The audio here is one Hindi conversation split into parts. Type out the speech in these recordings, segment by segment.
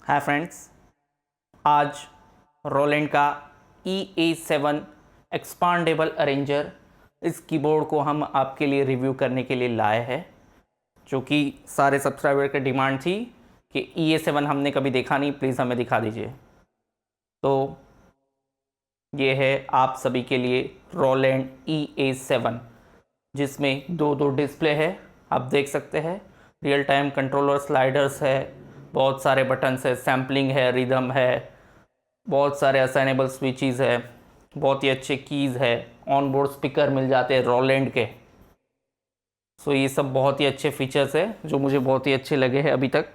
हाय फ्रेंड्स, आज रोलैंड का EA7 एक्सपांडेबल अरेंजर इस कीबोर्ड को हम आपके लिए रिव्यू करने के लिए लाए हैं, जो कि सारे सब्सक्राइबर की डिमांड थी कि EA7 हमने कभी देखा नहीं, प्लीज़ हमें दिखा दीजिए। तो ये है आप सभी के लिए रोलैंड EA7, जिसमें दो डिस्प्ले है, आप देख सकते हैं। रियल टाइम कंट्रोलर, स्लाइडर्स है, बहुत सारे बटन्स है, सैम्पलिंग है, रिदम है, बहुत सारे असाइनेबल स्विचेस है, बहुत ही अच्छे कीज़ है, ऑन बोर्ड स्पीकर मिल जाते हैं रोलैंड के। सो ये सब बहुत ही अच्छे फीचर्स है जो मुझे बहुत ही अच्छे लगे हैं अभी तक।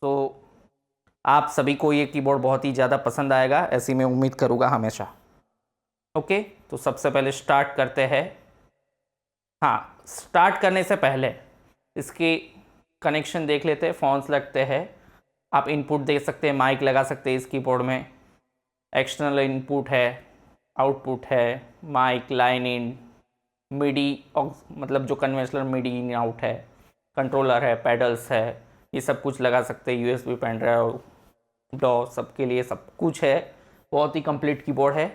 तो आप सभी को ये कीबोर्ड बहुत ही ज़्यादा पसंद आएगा, ऐसी मैं उम्मीद करूँगा हमेशा। ओके, तो सबसे पहले स्टार्ट करते हैं। हाँ, स्टार्ट करने से पहले इसके कनेक्शन देख लेते हैं, फ़ोन्स लगते हैं। आप इनपुट दे सकते हैं, माइक लगा सकते हैं इस कीबोर्ड में। एक्सटर्नल इनपुट है, आउटपुट है, माइक, लाइन इन, मिडी मतलब जो कन्वेंशनल मिडी इन आउट है, कंट्रोलर है, पैडल्स है, ये सब कुछ लगा सकते हैं। USB पेन ड्राइव, डॉ, सबके लिए सब कुछ है। बहुत ही कंप्लीट कीबोर्ड है।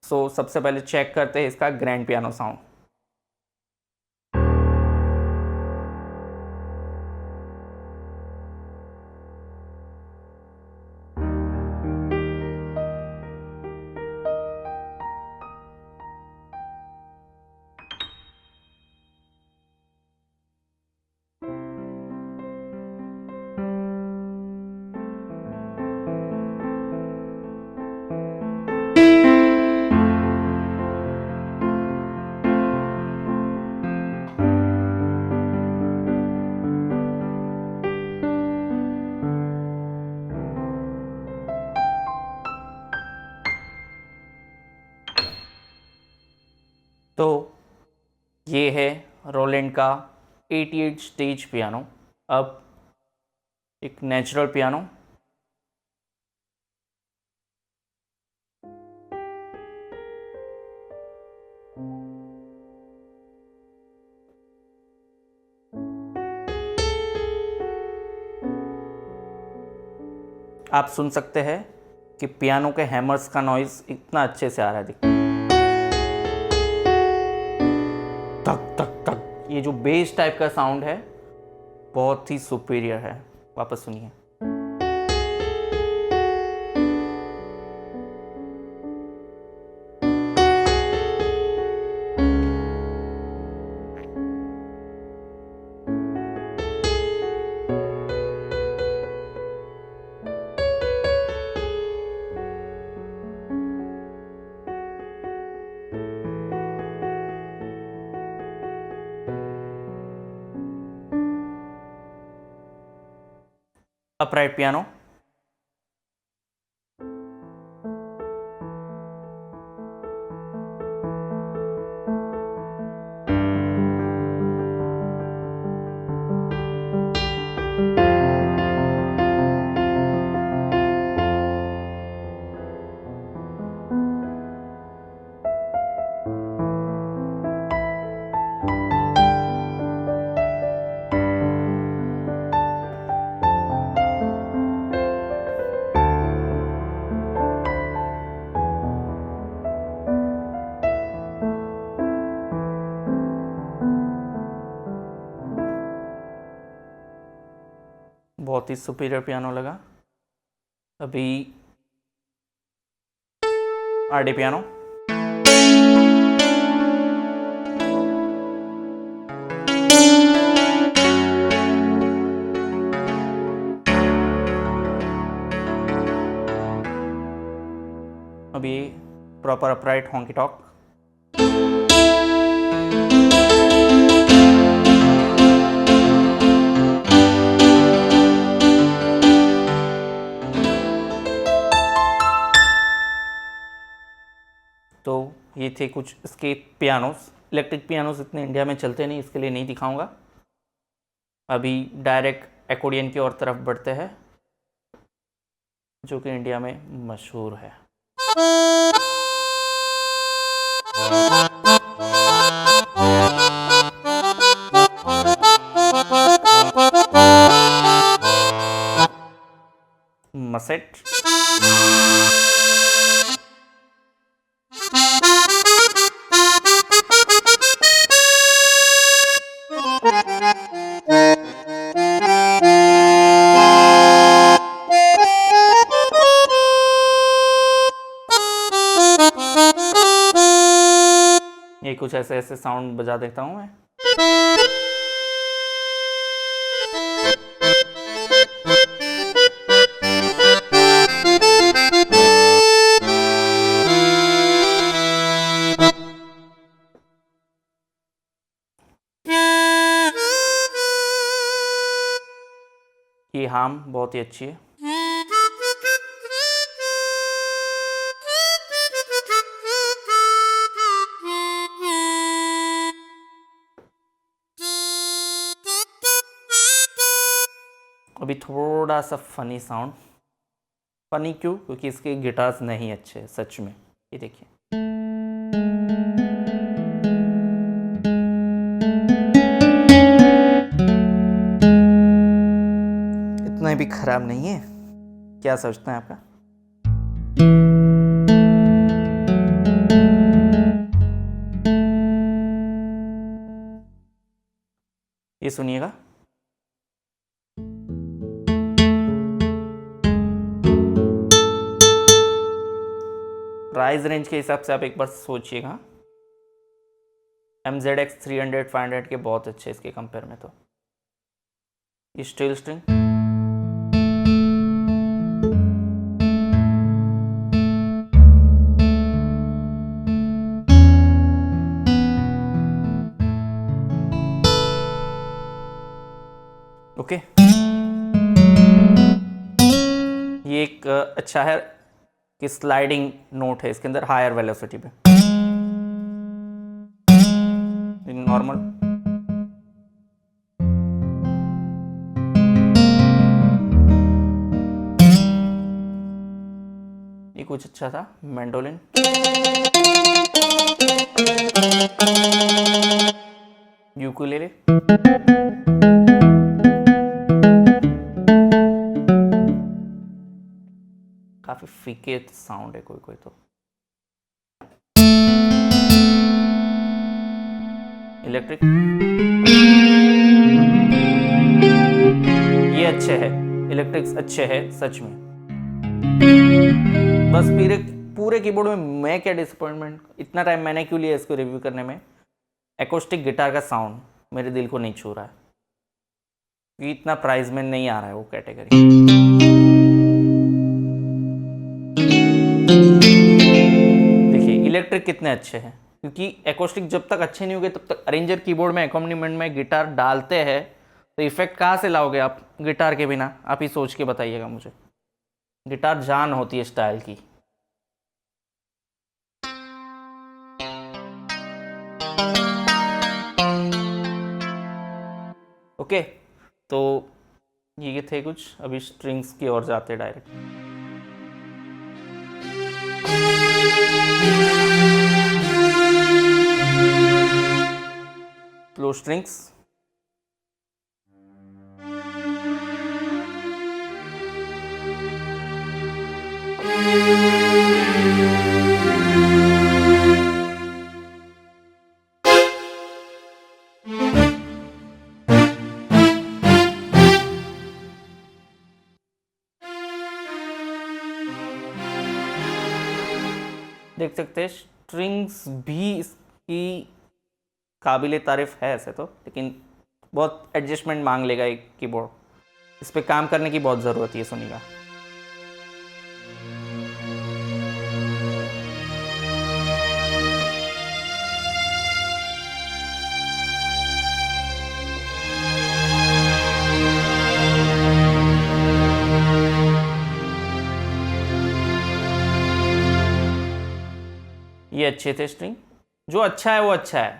सो सबसे पहले चेक करते हैं इसका ग्रैंड पियानो साउंड। तो ये है रोलैंड का 88 स्टेज पियानो। अब एक नेचुरल पियानो। आप सुन सकते हैं कि पियानो के हैमर्स का नॉइज़ इतना अच्छे से आ रहा है। देखिए, तक तक तक, ये जो बेस टाइप का साउंड है बहुत ही सुपीरियर है। वापस सुनिए। Upright piano. बहुत ही सुपीरियर पियानो लगा। अभी आरडी पियानो। अभी प्रॉपर अपराइट हॉन्की टॉक। तो ये थे कुछ इसके पियानोस। इलेक्ट्रिक पियानोस इतने इंडिया में चलते नहीं, इसके लिए नहीं दिखाऊंगा। अभी डायरेक्ट एक्कोर्डियन की ओर तरफ बढ़ते हैं, जो कि इंडिया में मशहूर है। मसेट, ये कुछ ऐसे ऐसे साउंड बजा देता हूं मैं। ये हार्म बहुत ही अच्छी है। अभी थोड़ा सा फनी साउंड। फनी क्यों? क्योंकि इसके गिटार्स नहीं अच्छे हैं सच में। ये देखिए, इतना भी खराब नहीं है। क्या सोचते हैं आपका? ये सुनिएगा। प्राइस रेंज के हिसाब से आप एक बार सोचिएगा, MZX 300 500 के बहुत अच्छे इसके कंपेयर में। तो ये स्टील स्ट्रिंग, ओके। ये एक अच्छा है कि स्लाइडिंग नोट है इसके अंदर हायर वेलोसिटी पे। नॉर्मल, ये कुछ अच्छा था मैंडोलिन। यूकुलेले, काफी फीके साउंड है कोई कोई तो। इलेक्ट्रिक, ये अच्छे है, इलेक्ट्रिक्स अच्छे है सच में। बस पूरे कीबोर्ड में मैं क्या डिसअपॉइंटमेंट, इतना टाइम मैंने क्यों लिया इसको रिव्यू करने में, एकोस्टिक गिटार का साउंड मेरे दिल को नहीं छू रहा है। कि इतना प्राइस में नहीं आ रहा है वो कैटेगरी। देखिए इलेक्ट्रिक कितने अच्छे हैं, क्योंकि एकोस्टिक जब तक अच्छे नहीं होंगे तब तक अरेंजर कीबोर्ड में अकॉम्पनीमेंट में गिटार डालते हैं तो इफेक्ट कहाँ से लाओगे आप गिटार के बिना? आप ही सोच के बताइएगा मुझे। गिटार जान होती है स्टाइल की। ओके, तो ये थे कुछ। अभी स्ट्रिंग्स की ओर जाते डायरेक्ट। फ्लो स्ट्रिंग्स, देख सकते हैं स्ट्रिंग्स भी इसकी काबिले तारीफ है ऐसे तो, लेकिन बहुत एडजस्टमेंट मांग लेगा एक कीबोर्ड। इस पे काम करने की बहुत ज़रूरत है। सुनिएगा, ये अच्छे थे स्ट्रिंग। जो अच्छा है वो अच्छा है,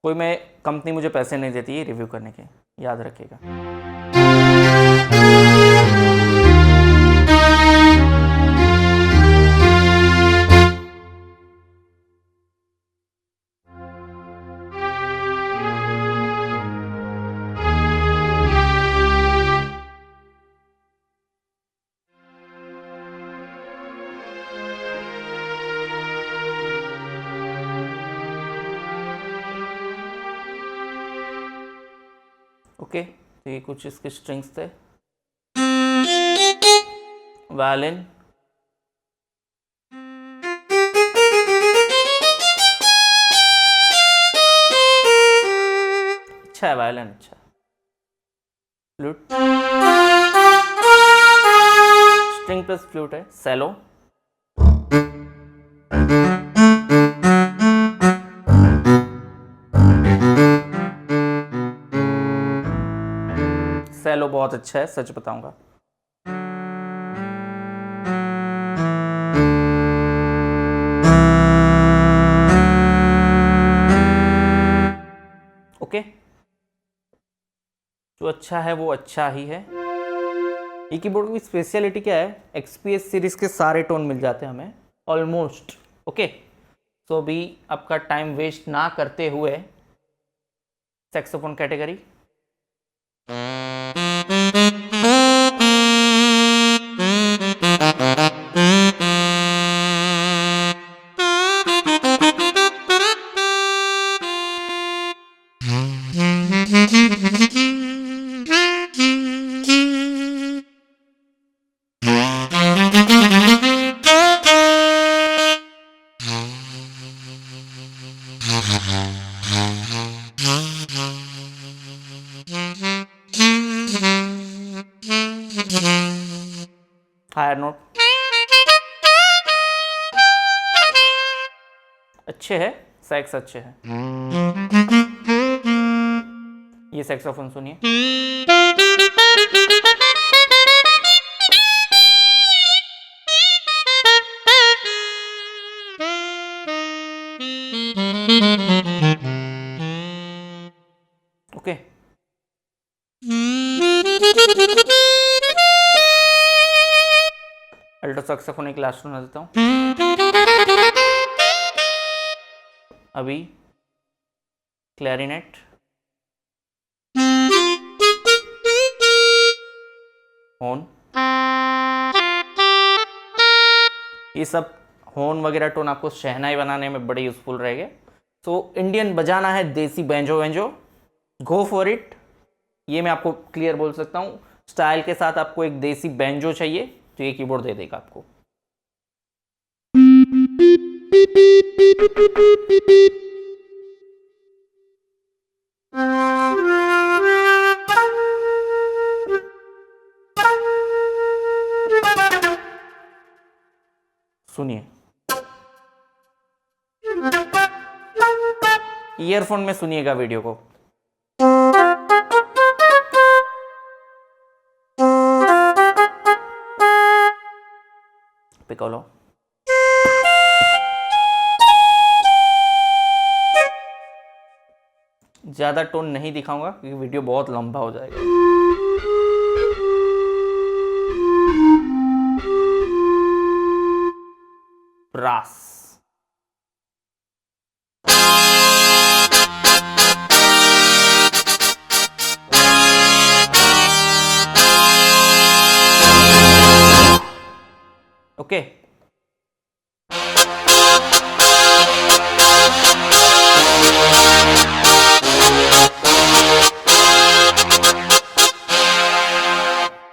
कोई मैं कंपनी मुझे पैसे नहीं देती है रिव्यू करने के, याद रखिएगा। ओके, तो ये कुछ इसके स्ट्रिंग्स थे। वायलिन, अच्छा है वायलिन, अच्छा। फ्लूट, स्ट्रिंग प्लस फ्लूट है। सेलो, सेलो बहुत अच्छा है, सच बताऊंगा। ओके, जो अच्छा है वो अच्छा ही है। ये कीबोर्ड की स्पेशलिटी क्या है, XPS सीरीज के सारे टोन मिल जाते हैं हमें ऑलमोस्ट। ओके, तो अभी आपका टाइम वेस्ट ना करते हुए सैक्सोफोन कैटेगरी। हायर नोट अच्छे है, सैक्स अच्छे है। ये सैक्सोफोन सुनिए। ओके, अल्टो सैक्सोफोन एक लास्ट सुना देता हूँ। अभी क्लैरिनेट, हॉर्न, ये सब हॉर्न वगैरह टोन आपको शहनाई बनाने में बड़े यूजफुल रहेंगे। तो इंडियन बजाना है, देसी banjo banjo, go for it. ये मैं आपको क्लियर बोल सकता हूँ। स्टाइल के साथ आपको एक देसी बैंजो चाहिए तो ये कीबोर्ड दे देगा आपको। सुनिए, ईयरफोन में सुनिएगा वीडियो को। पिकोलो, ज्यादा टोन नहीं दिखाऊंगा क्योंकि वीडियो बहुत लंबा हो जाएगा। ब्रास, ओके,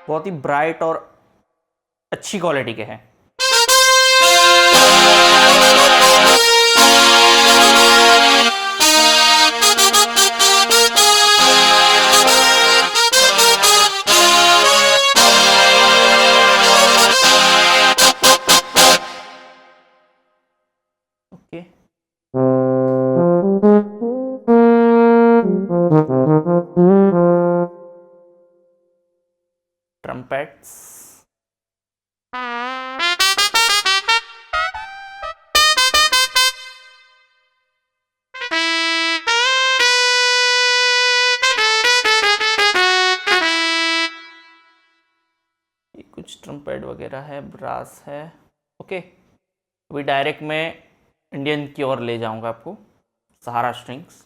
बहुत ही ब्राइट और अच्छी क्वालिटी के हैं। ओके, ट्रम्पेट्स, ये कुछ ट्रम्पेट वगैरह है, ब्रास है। ओके, अभी डायरेक्ट मैं इंडियन की ओर ले जाऊंगा आपको, सहारा स्ट्रिंग्स।